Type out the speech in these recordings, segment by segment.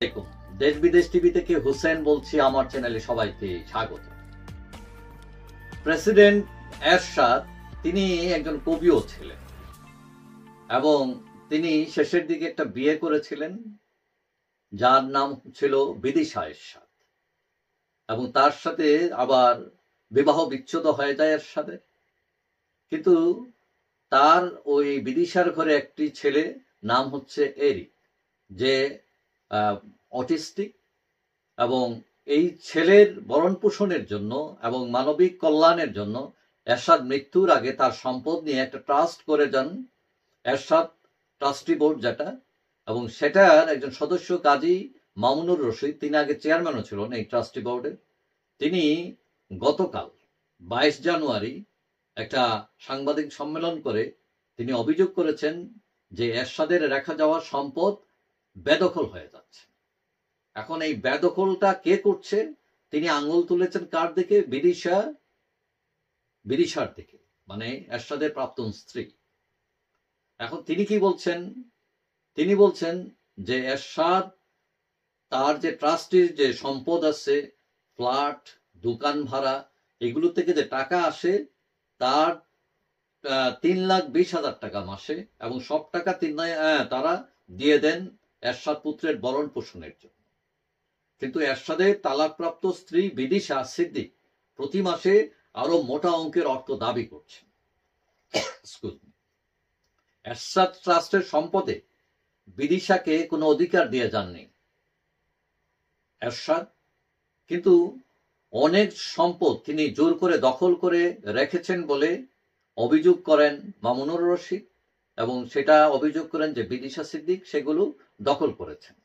দেখুন, দেশ বিদেশ টিভি থেকে হুসেন বলছি। আমার চ্যানেলে সবাইকে স্বাগত। প্রেসিডেন্ট এরশাদ তিনি একজন কবিও ছিলেন এবং তিনি শেষের দিকে একটা বিয়ে করেছিলেন যার নাম ছিল বিদিশা এরশাদ, এবং তার সাথে আবার বিবাহ বিচ্ছেদ হয়ে যায় এরশাদের। কিন্তু তার ওই বিদিশার ঘরে একটি ছেলে, নাম হচ্ছে এরিক, যে অটিস্টিক, এবং এই ছেলের ভরণ পোষণের জন্য এবং মানবিক কল্যাণের জন্য এরশাদ মৃত্যুর আগে তার সম্পদ নিয়ে একটা ট্রাস্ট করে যান, এরশাদ ট্রাস্টি বোর্ড যেটা, এবং সেটার একজন সদস্য কাজী মামুনুর রশিদ, তিনি আগে চেয়ারম্যানও ছিলেন এই ট্রাস্টি বোর্ডের। তিনি গতকাল 22 জানুয়ারি একটা সাংবাদিক সম্মেলন করে তিনি অভিযোগ করেছেন যে এরশাদের রেখা যাওয়া সম্পদ বেদখল হয়ে যাচ্ছে। এখন এই বেদখলটা কে করছে? তিনি আঙুল তুলেছেন কার দিকে? বিদিশার দিকে, মানে এরশাদের প্রাক্তন স্ত্রী। এখন তিনি কি বলছেন? তিনি বলছেন যে এরশাদ তার যে ট্রাস্টির যে সম্পদ আছে, ফ্ল্যাট, দোকান ভাড়া, এগুলো থেকে যে টাকা আসে তার 3,20,000 টাকা মাসে, এবং সব টাকা তারা দিয়ে দেন এরশাদ পুত্রের ভরণ পোষণের জন্য। কিন্তু এরশাদের তালাকপ্রাপ্ত স্ত্রী বিদিশা সিদ্দিক প্রতি মাসে আরো মোটা অঙ্কের অর্থ দাবি করছেন। এরশাদ ট্রাস্টের সম্পদে বিদিশাকে কোনো অধিকার দিয়ে যাননি এরশাদ, কিন্তু অনেক সম্পদ তিনি জোর করে দখল করে রেখেছেন বলে অভিযোগ করেন মামুনুর রশিদ, এবং সেটা অভিযোগ করেন যে বিদিশা সিদ্দিক সেগুলো দখল করেছেন।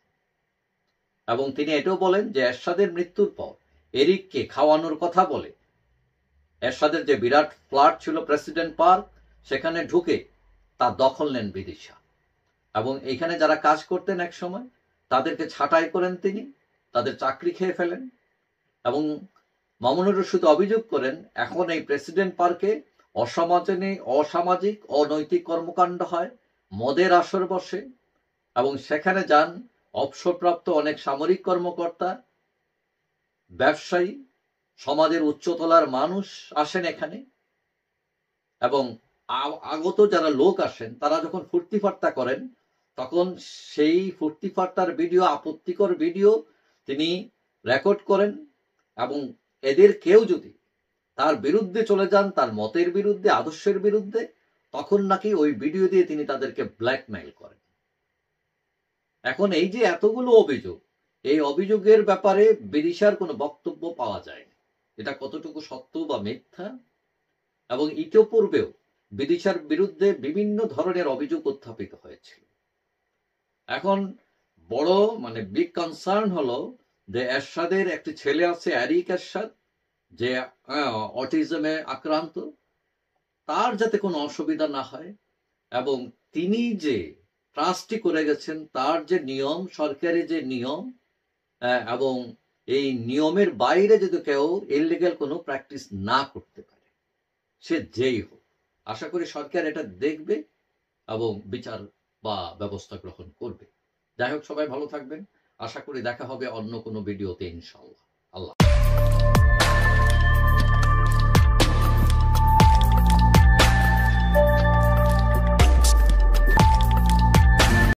এবং তিনি এটাও বলেন যে এরশাদের মৃত্যুর পর এরিককে খাওয়ানোর কথা বলে এরশাদের যে বিরাট ফ্ল্যাট ছিল প্রেসিডেন্ট পার্ক, সেখানে ঢুকে তার দখল নেন বিদিশা, এবং এখানে যারা কাজ করতেন এক সময় তাদেরকে ছাঁটাই করেন তিনি, তাদের চাকরি খেয়ে ফেলেন। এবং মামুনুর রশিদ অভিযোগ করেন এখন এই প্রেসিডেন্ট পার্কে অসামাজিক অনৈতিক কর্মকাণ্ড হয়, মদের আসর বসে, এবং সেখানে যান অবসরপ্রাপ্ত অনেক সামরিক কর্মকর্তা, ব্যবসায়ী, সমাজের উচ্চতলার মানুষ আসেন এখানে, এবং আগত যারা লোক আসেন তারা যখন ফুর্তি ফাট্টা করেন তখন সেই ফুর্তি ফাট্টার ভিডিও, আপত্তিকর ভিডিও তিনি রেকর্ড করেন, এবং এদের কেউ যদি তার বিরুদ্ধে চলে যান, তার মতের বিরুদ্ধে, আদর্শের বিরুদ্ধে, তখন নাকি ওই ভিডিও দিয়ে তিনি তাদেরকে ব্ল্যাকমেইল করেন। এখন এই যে এতগুলো অভিযোগ, এই অভিযোগের ব্যাপারে বিদিশার কোনো বক্তব্য পাওয়া যায়নি, এটা কতটুকু সত্য বা মিথ্যা। এবং ইতিপূর্বেও বিদিশার বিরুদ্ধে বিভিন্ন ধরনের অভিযোগ উত্থাপিত হয়েছিল। এখন বড় বিগ কনসার্ন হলো যে এরশাদের একটি ছেলে আছে এরিক এরশাদ, যে অটিজমে আক্রান্ত, তার যাতে কোনো অসুবিধা না হয়, এবং তিনি যে ট্রাস্টি করে গেছেন তার যে নিয়ম, সরকারি যে নিয়ম, এবং এই নিয়মের বাইরে যদি কেউ ইললিগ্যাল কোনো প্র্যাকটিস না করতে পারে, সে যেই হোক, আশা করি সরকার এটা দেখবে এবং বিচার বা ব্যবস্থা গ্রহণ করবে। যাই হোক, সবাই ভালো থাকবেন। আশা করি দেখা হবে অন্য কোনো ভিডিওতে, ইনশাআল্লাহ।